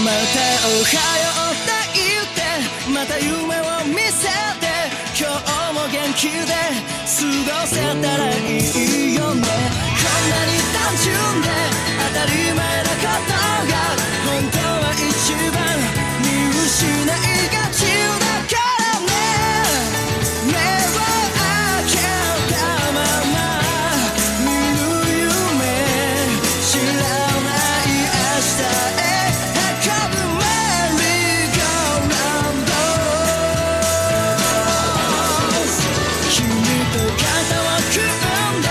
またおはようって言ってまた夢を見せて今日も元気で過ごせたらいいよねこんなに単純で当たり前なことが本当は一番見失いがちだからね目を開けたまま見る夢知らない明日へ運ぶメリーゴーラウンド君と肩を組んで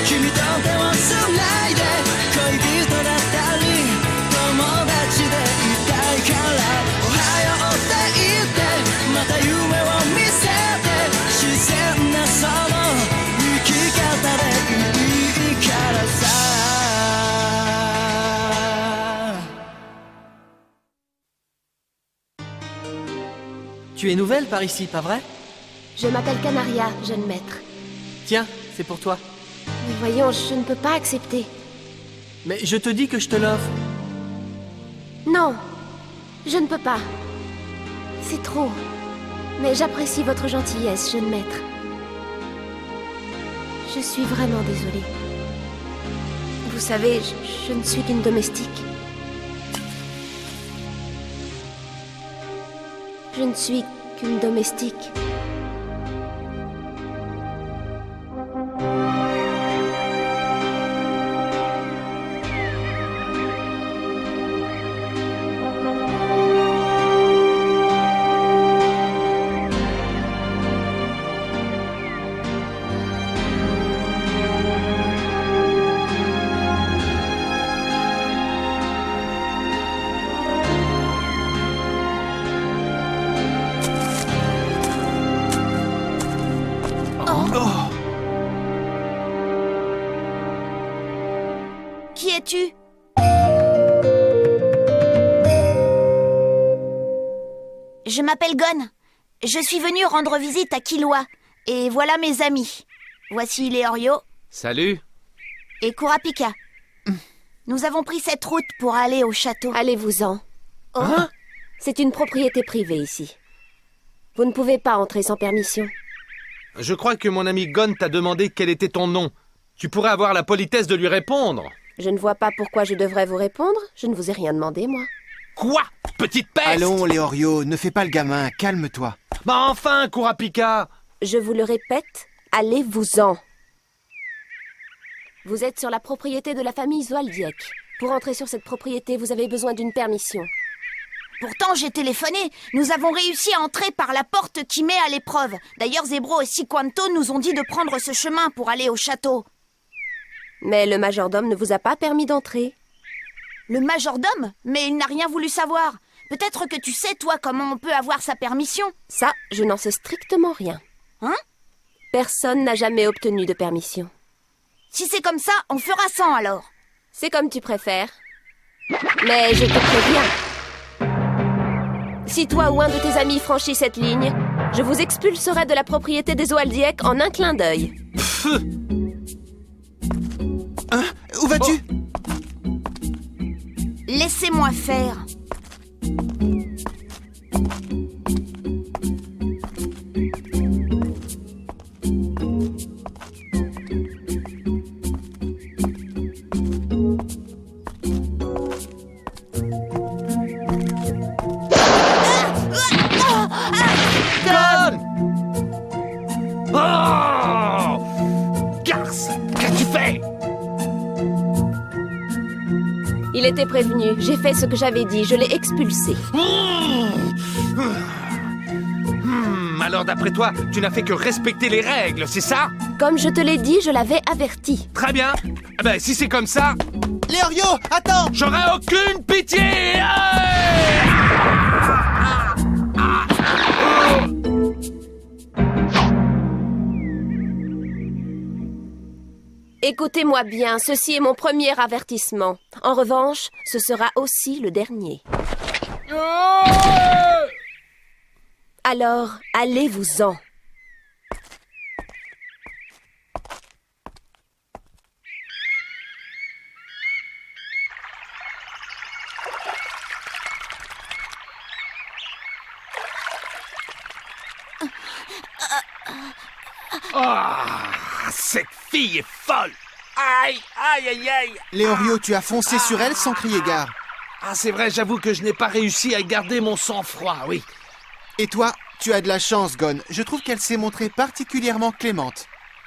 君と手をつないで恋人だったり友達でいたいからおはようって言ってまた夢を見せて自然なその生き方でいいからさTu es nouvelle par ici, pas vrai? Je m'appelle Canaria, jeune maître. Tiens, c'est pour toi. Mais voyons, je ne peux pas accepter. Mais je te dis que je te l'offre. Non, je ne peux pas. C'est trop. Mais j'apprécie votre gentillesse, jeune maître. Je suis vraiment désolée. Vous savez, je ne suis qu'une domestique. Je ne suis qu'une domestique. Qui es-tu? Je m'appelle Gon. Je suis venue rendre visite à Killua. Et voilà mes amis. Voici Leorio. Salut. Et Kurapika. Nous avons pris cette route pour aller au château. Allez-vous-en. Oh. Hein? C'est une propriété privée ici. Vous ne pouvez pas entrer sans permission. Je crois que mon ami Gon t'a demandé quel était ton nom. Tu pourrais avoir la politesse de lui répondre. Je ne vois pas pourquoi je devrais vous répondre. Je ne vous ai rien demandé, moi. Quoi? Petite peste! Allons, Leorio, ne fais pas le gamin, calme-toi. Bah enfin, Kurapika! Je vous le répète, allez-vous-en. Vous êtes sur la propriété de la famille Zoaldiek. Pour entrer sur cette propriété, vous avez besoin d'une permission. Pourtant, j'ai téléphoné. Nous avons réussi à entrer par la porte qui met à l'épreuve. D'ailleurs, Zebro et Siquanto nous ont dit de prendre ce chemin pour aller au château. Mais le majordome ne vous a pas permis d'entrer. Le majordome? Mais il n'a rien voulu savoir. Peut-être que tu sais, toi, comment on peut avoir sa permission. Ça, je n'en sais strictement rien. Hein? Personne n'a jamais obtenu de permission. Si c'est comme ça, on fera sans alors. C'est comme tu préfères. Mais je te préviens. Si toi ou un de tes amis franchit cette ligne, je vous expulserai de la propriété des Zoaldiek en un clin d'œil. Hein? Où vas-tu? Laissez-moi faire. Gon! Oh! Garce! Qu'as-tu fait? Il était prévenu. J'ai fait ce que j'avais dit. Je l'ai expulsé. Alors d'après toi, tu n'as fait que respecter les règles, c'est ça? Comme je te l'ai dit, je l'avais averti. Très bien. Eh ben, si c'est comme ça, Leorio, attends! j'aurai aucune pitié! Écoutez-moi bien, ceci est mon premier avertissement. En revanche, ce sera aussi le dernier. Alors, allez-vous-en. Ah, cette fille est folle. Aïe, aïe, aïe, aïe. Léorio, tu as foncé sur elle sans crier gare. Ah, c'est vrai, j'avoue que je n'ai pas réussi à garder mon sang-froid, oui. Et toi, tu as de la chance, Gon. Je trouve qu'elle s'est montrée particulièrement clémente.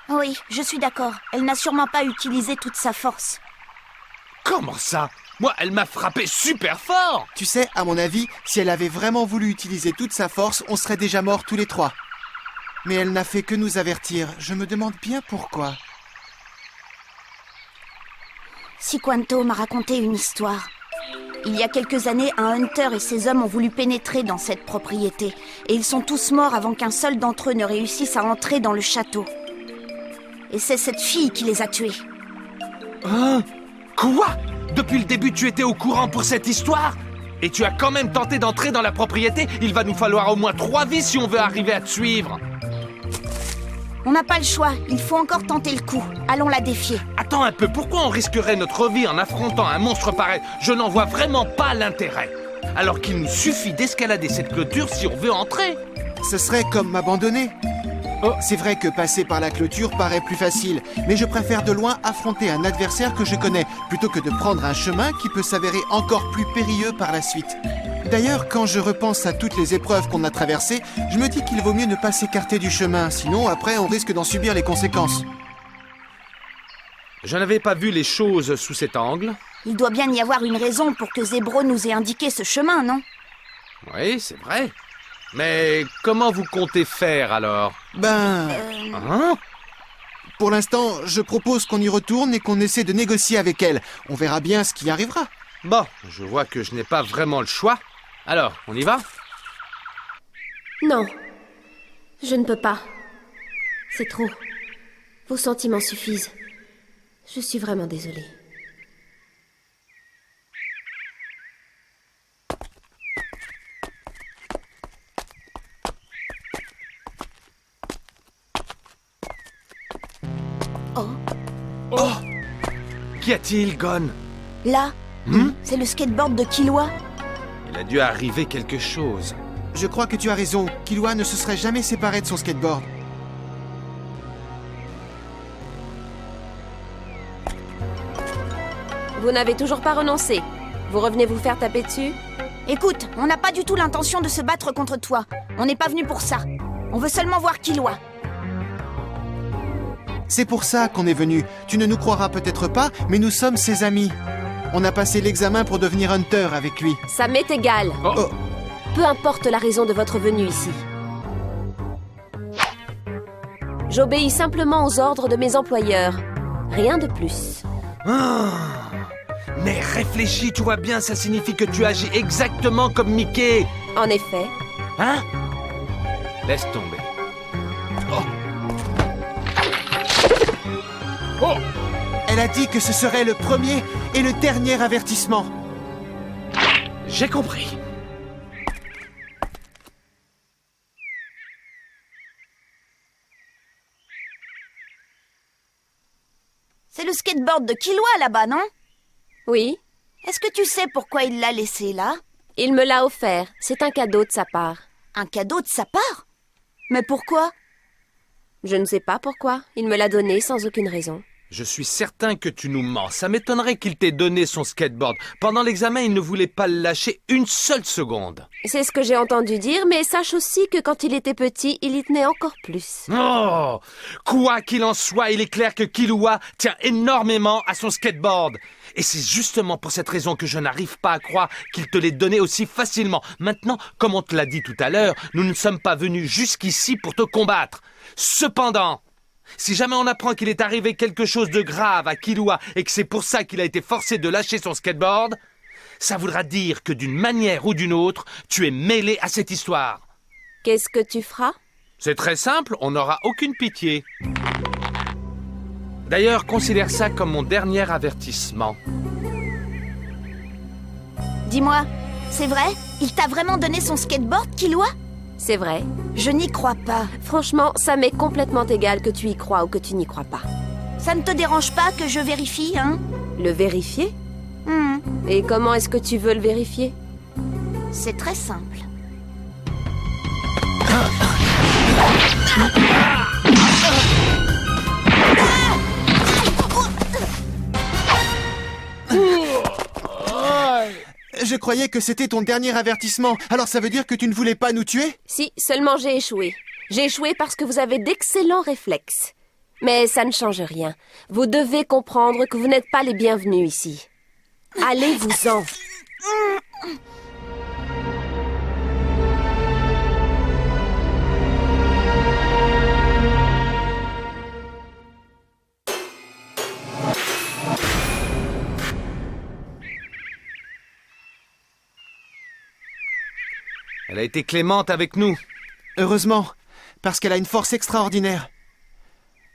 Oui, je suis d'accord. Elle n'a sûrement pas utilisé toute sa force. Comment ça? Moi, elle m'a frappé super fort. Tu sais, à mon avis, si elle avait vraiment voulu utiliser toute sa force, on serait déjà morts tous les trois. Mais elle n'a fait que nous avertir. Je me demande bien pourquoi. Siquanto m'a raconté une histoire. Il y a quelques années, un hunter et ses hommes ont voulu pénétrer dans cette propriété. Et ils sont tous morts avant qu'un seul d'entre eux ne réussisse à entrer dans le château. Et c'est cette fille qui les a tués. Hein? Quoi? Depuis le début, tu étais au courant pour cette histoire? Et tu as quand même tenté d'entrer dans la propriété? Il va nous falloir au moins 3 vies si on veut arriver à te suivre. On n'a pas le choix, il faut encore tenter le coup. Allons la défier. Attends un peu, pourquoi on risquerait notre vie en affrontant un monstre pareil? Je n'en vois vraiment pas l'intérêt. Alors qu'il nous suffit d'escalader cette clôture si on veut entrer. Ce serait comme m'abandonner. Oh, c'est vrai que passer par la clôture paraît plus facile, mais je préfère de loin affronter un adversaire que je connais, plutôt que de prendre un chemin qui peut s'avérer encore plus périlleux par la suite. D'ailleurs, quand je repense à toutes les épreuves qu'on a traversées, je me dis qu'il vaut mieux ne pas s'écarter du chemin, sinon après on risque d'en subir les conséquences. Je n'avais pas vu les choses sous cet angle. Il doit bien y avoir une raison pour que Zebro nous ait indiqué ce chemin, non? Oui, c'est vrai. Mais comment vous comptez faire alors? Hein? Pour l'instant, je propose qu'on y retourne et qu'on essaie de négocier avec elle. On verra bien ce qui arrivera. Bon, je vois que je n'ai pas vraiment le choix. Alors, on y va? Non. Je ne peux pas. C'est trop. Vos sentiments suffisent. Je suis vraiment désolée. Oh! Qu'y a-t-il, Gon? Là, c'est le skateboard de Killua. Il a dû arriver quelque chose. Je crois que tu as raison. Killua ne se serait jamais séparé de son skateboard. Vous n'avez toujours pas renoncé. Vous revenez vous faire taper dessus? Écoute, on n'a pas du tout l'intention de se battre contre toi. On n'est pas venu pour ça. On veut seulement voir Killua. C'est pour ça qu'on est venu. Tu ne nous croiras peut-être pas, mais nous sommes ses amis. On a passé l'examen pour devenir Hunter avec lui. Ça m'est égal. Oh. Peu importe la raison de votre venue ici. J'obéis simplement aux ordres de mes employeurs. Rien de plus. Mais réfléchis, tu vois bien, ça signifie que tu agis exactement comme Mickey. En effet. Hein? Laisse tomber. Oh! Elle a dit que ce serait le premier et le dernier avertissement. J'ai compris. C'est le skateboard de Killua là-bas, non? Oui, Est-ce que tu sais pourquoi il l'a laissé là? il me l'a offert. C'est un cadeau de sa part. Un cadeau de sa part? Mais pourquoi? Je ne sais pas pourquoi. Il me l'a donné sans aucune raison. Je suis certain que tu nous mens. Ça m'étonnerait qu'il t'ait donné son skateboard. Pendant l'examen, il ne voulait pas le lâcher une seule seconde. C'est ce que j'ai entendu dire, mais sache aussi que quand il était petit, il y tenait encore plus. Oh! Quoi qu'il en soit, il est clair que Killua tient énormément à son skateboard. Et c'est justement pour cette raison que je n'arrive pas à croire qu'il te l'ait donné aussi facilement. Maintenant, comme on te l'a dit tout à l'heure, nous ne sommes pas venus jusqu'ici pour te combattre. Cependant, si jamais on apprend qu'il est arrivé quelque chose de grave à Killua et que c'est pour ça qu'il a été forcé de lâcher son skateboard, ça voudra dire que d'une manière ou d'une autre, tu es mêlé à cette histoire. Qu'est-ce que tu feras? C'est très simple, on n'aura aucune pitié. D'ailleurs, considère ça comme mon dernier avertissement. Dis-moi, c'est vrai? Il t'a vraiment donné son skateboard, Killua? C'est vrai. Je n'y crois pas. Franchement, ça m'est complètement égal que tu y crois ou que tu n'y crois pas. Ça ne te dérange pas que je vérifie, hein? Le vérifier? Hmm, Et comment est-ce que tu veux le vérifier? c'est très simple. Je croyais que c'était ton dernier avertissement. Alors ça veut dire que tu ne voulais pas nous tuer? Si, seulement j'ai échoué. J'ai échoué parce que vous avez d'excellents réflexes. Mais ça ne change rien. Vous devez comprendre que vous n'êtes pas les bienvenus ici. Allez-vous-en. Elle a été clémente avec nous. Heureusement, parce qu'elle a une force extraordinaire.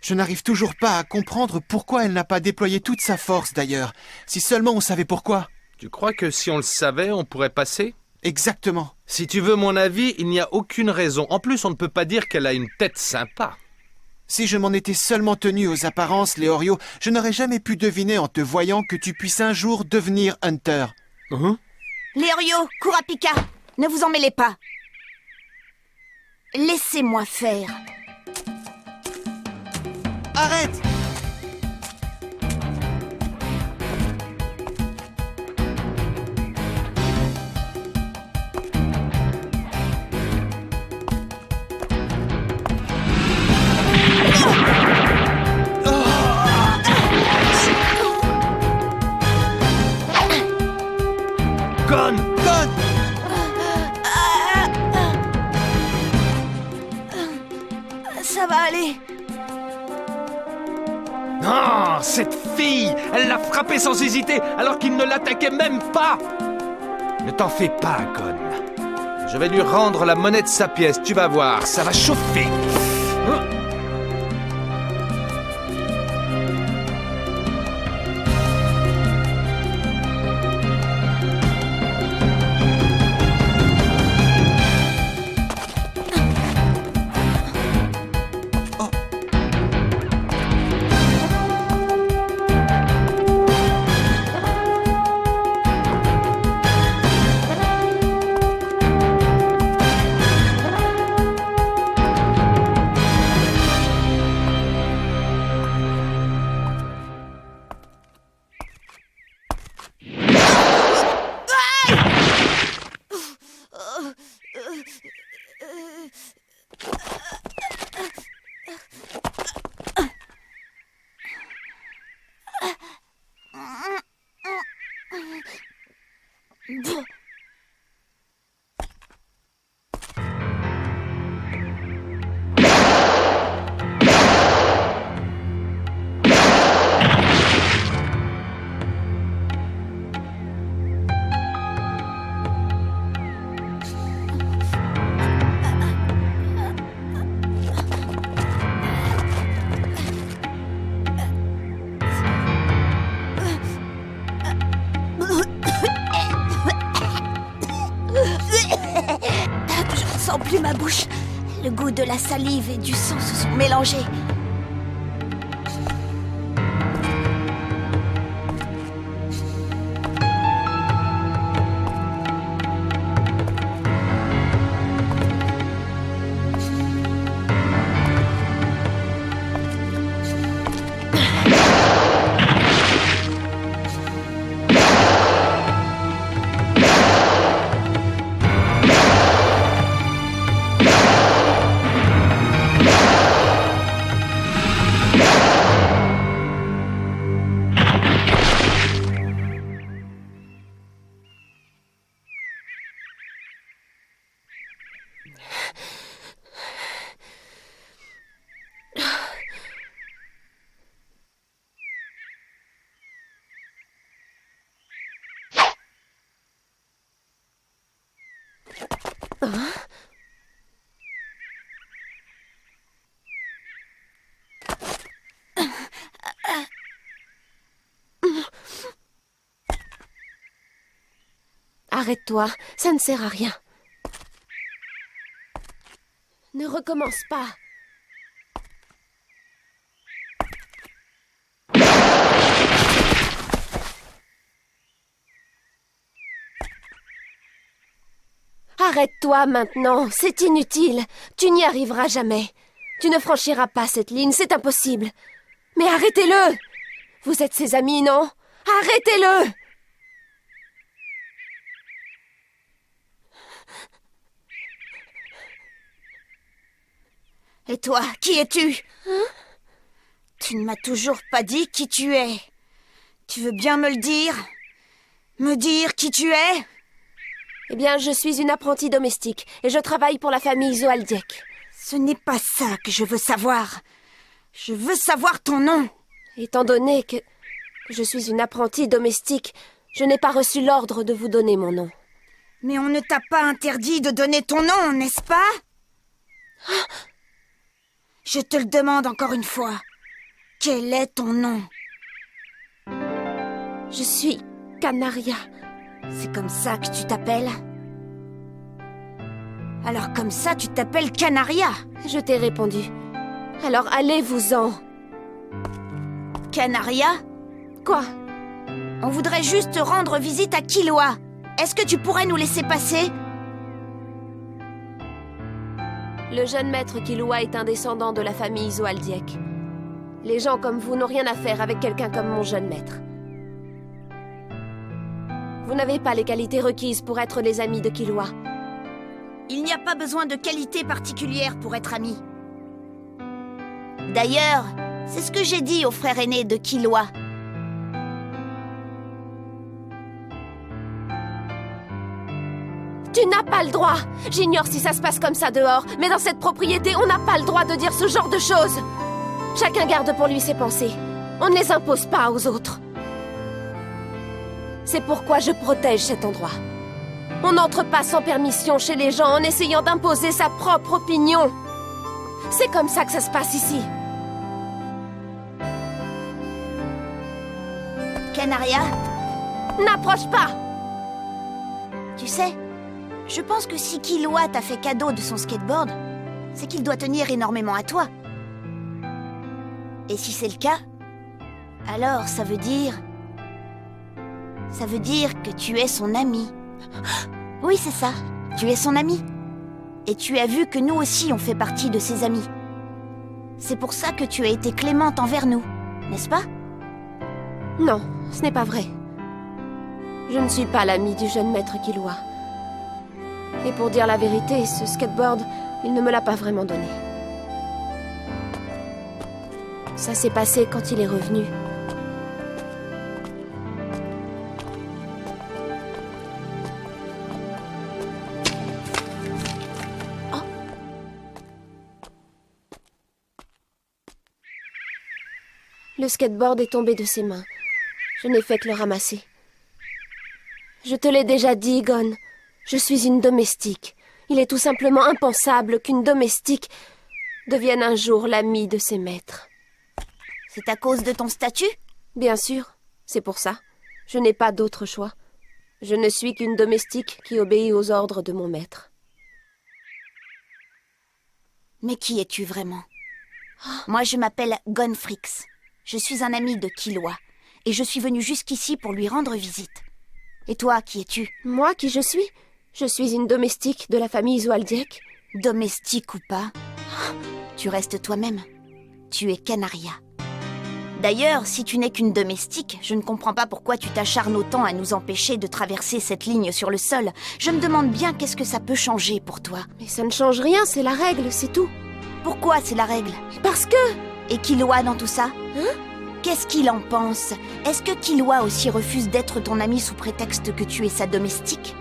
Je n'arrive toujours pas à comprendre pourquoi elle n'a pas déployé toute sa force, d'ailleurs. Si seulement on savait pourquoi. Tu crois que si on le savait, on pourrait passer? Exactement. Si tu veux mon avis, il n'y a aucune raison. En plus, on ne peut pas dire qu'elle a une tête sympa. Si je m'en étais seulement tenu aux apparences, Leorio, je n'aurais jamais pu deviner en te voyant que tu puisses un jour devenir Hunter. Leorio, Kurapika, ne vous en mêlez pas. Laissez-moi faire. Arrête! Gon! Gon! Ça va aller. Oh, cette fille! Elle l'a frappé sans hésiter, alors qu'il ne l'attaquait même pas! Ne t'en fais pas, Gon. Je vais lui rendre la monnaie de sa pièce, tu vas voir, ça va chauffer. Je ne sens plus ma bouche. Le goût de la salive et du sang se sont mélangés. Arrête-toi, ça ne sert à rien. Ne recommence pas. Arrête-toi maintenant, c'est inutile. Tu n'y arriveras jamais. Tu ne franchiras pas cette ligne, c'est impossible. Mais arrêtez-le! Vous êtes ses amis, non? Arrêtez-le! Et toi, qui es-tu? Tu ne m'as toujours pas dit qui tu es. Tu veux bien me le dire? Me dire qui tu es? Eh bien, je suis une apprentie domestique et je travaille pour la famille Zoaldiek. Ce n'est pas ça que je veux savoir. Je veux savoir ton nom. Étant donné que je suis une apprentie domestique, je n'ai pas reçu l'ordre de vous donner mon nom. Mais on ne t'a pas interdit de donner ton nom, n'est-ce pas? Je te le demande encore une fois. Quel est ton nom? Je suis Canaria. C'est comme ça que tu t'appelles? Alors comme ça, tu t'appelles Canaria? Je t'ai répondu. Alors allez-vous-en. Canaria? Quoi? On voudrait juste rendre visite à Killua. Est-ce que tu pourrais nous laisser passer? Le jeune maître Killua est un descendant de la famille Zoaldiek. Les gens comme vous n'ont rien à faire avec quelqu'un comme mon jeune maître. Vous n'avez pas les qualités requises pour être les amis de Killua. Il n'y a pas besoin de qualité particulière pour être ami. D'ailleurs, c'est ce que j'ai dit au frère aîné de Killua. Tu n'as pas le droit. J'ignore si ça se passe comme ça dehors, mais dans cette propriété, on n'a pas le droit de dire ce genre de choses. Chacun garde pour lui ses pensées. On ne les impose pas aux autres. C'est pourquoi je protège cet endroit. On n'entre pas sans permission chez les gens en essayant d'imposer sa propre opinion. C'est comme ça que ça se passe ici. Canaria, N'approche pas! tu sais, je pense que si Killua t'a fait cadeau de son skateboard, c'est qu'il doit tenir énormément à toi. Et si c'est le cas, alors ça veut dire que tu es son ami. Oui, c'est ça, tu es son ami. Et tu as vu que nous aussi on fait partie de ses amis. C'est pour ça que tu as été clémente envers nous, n'est-ce pas? Non, ce n'est pas vrai. Je ne suis pas l'ami du jeune maître Killua. Et pour dire la vérité, ce skateboard, il ne me l'a pas vraiment donné. Ça s'est passé quand il est revenu. Oh. Le skateboard est tombé de ses mains. Je n'ai fait que le ramasser. Je te l'ai déjà dit, Gon. Je suis une domestique. Il est tout simplement impensable qu'une domestique devienne un jour l'amie de ses maîtres. C'est à cause de ton statut? Bien sûr, c'est pour ça. Je n'ai pas d'autre choix. Je ne suis qu'une domestique qui obéit aux ordres de mon maître. Mais qui es-tu vraiment? Moi, je m'appelle Gonfrix. Je suis un ami de Killua. Et je suis venu jusqu'ici pour lui rendre visite. Et toi, qui es-tu? Moi, qui je suis? Je suis une domestique de la famille Zoaldiek. Domestique ou pas, tu restes toi-même. Tu es Canaria. D'ailleurs, si tu n'es qu'une domestique, je ne comprends pas pourquoi tu t'acharnes autant à nous empêcher de traverser cette ligne sur le sol. Je me demande bien qu'est-ce que ça peut changer pour toi. Mais ça ne change rien, c'est la règle, c'est tout. Pourquoi c'est la règle? Parce que... Et Killua dans tout ça? Qu'est-ce qu'il en pense? Est-ce que Killua aussi refuse d'être ton ami sous prétexte que tu es sa domestique?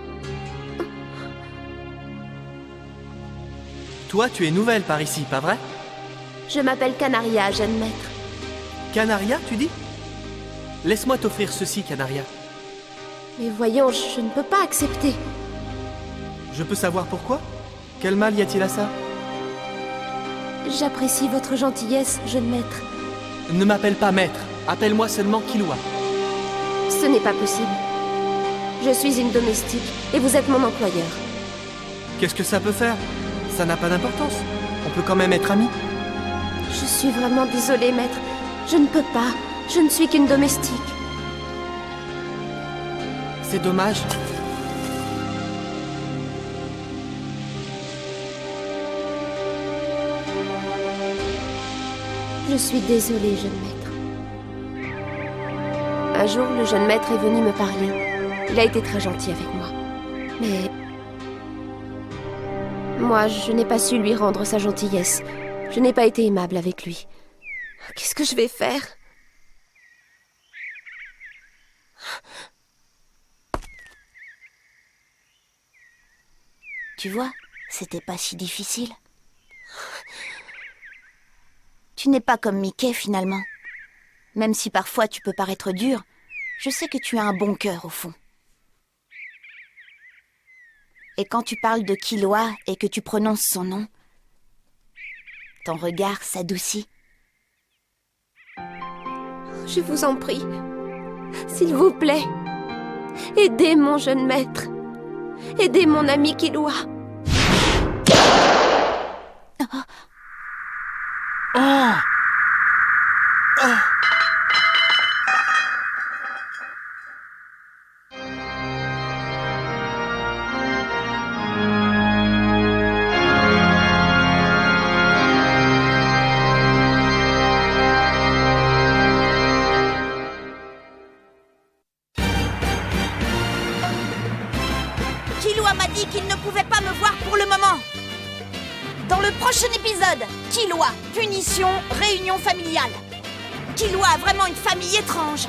Toi, tu es nouvelle par ici, pas vrai? Je m'appelle Canaria, jeune maître. Canaria, tu dis? Laisse-moi t'offrir ceci, Canaria. Mais voyons, je ne peux pas accepter. Je peux savoir pourquoi? Quel mal y a-t-il à ça? J'apprécie votre gentillesse, jeune maître. Ne m'appelle pas maître, appelle-moi seulement Killua. Ce n'est pas possible. Je suis une domestique et vous êtes mon employeur. Qu'est-ce que ça peut faire? Ça n'a pas d'importance. On peut quand même être amis. Je suis vraiment désolée, maître. Je ne peux pas. Je ne suis qu'une domestique. C'est dommage. Je suis désolée, jeune maître. Un jour, le jeune maître est venu me parler. Il a été très gentil avec moi. Mais... moi, je n'ai pas su lui rendre sa gentillesse. Je n'ai pas été aimable avec lui. Qu'est-ce que je vais faire? Tu vois, c'était pas si difficile. Tu n'es pas comme Mickey, finalement. Même si parfois tu peux paraître dur, je sais que tu as un bon cœur, au fond. Et quand tu parles de Killua et que tu prononces son nom, ton regard s'adoucit. Je vous en prie, s'il vous plaît, aidez mon jeune maître. Aidez mon ami Killua. Killua m'a dit qu'il ne pouvait pas me voir pour le moment. Dans le prochain épisode, Killua, punition, réunion familiale. Killua a vraiment une famille étrange.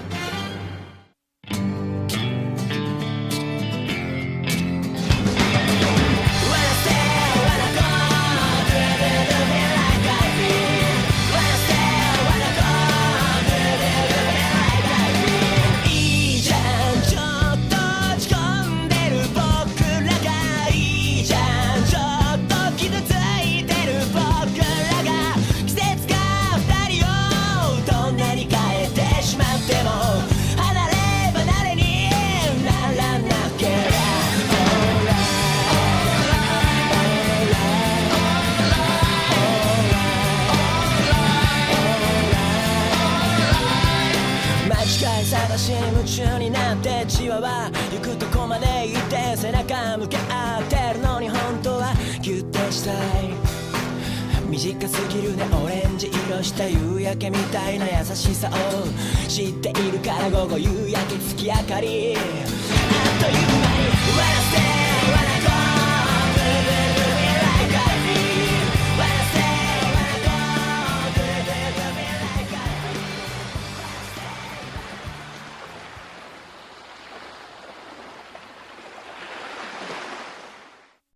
探しに夢中になってチワワ行くとこまで行って背中向け合ってるのに本当はギュッてしたい短すぎるねオレンジ色した夕焼けみたいな優しさを知っているから午後夕焼け月明かりあっという間に笑って